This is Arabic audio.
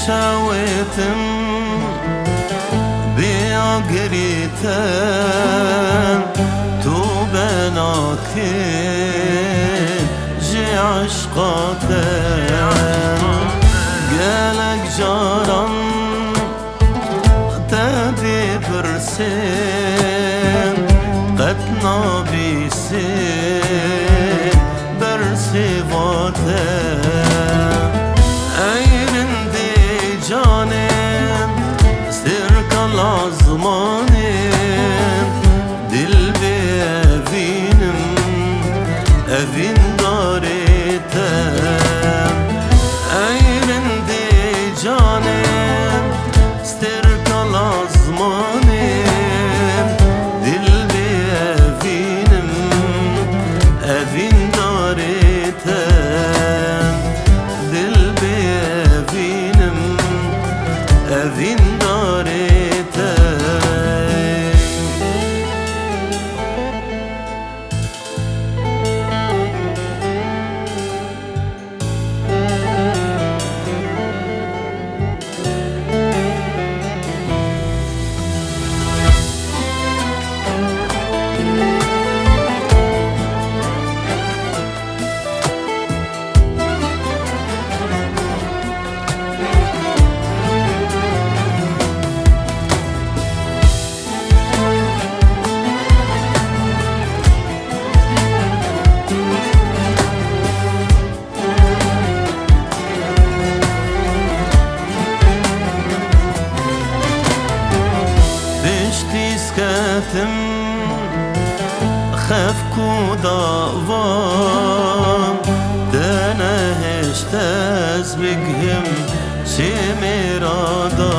شاويتم بأقريتم تو بناكين جي عشقاتم قالك جارم تبي برسين قتنا بيسين برسي فاتم ايرن دي جانم سرك العظمانم دل بأفينم أفين داريتم ايرن دي جانم سرك العظمانم دل بأفينم أفين داريتم دل بأفينم أفين داريتم تسكتم خفكو داوام دانا هشتاز بقهم شميرادا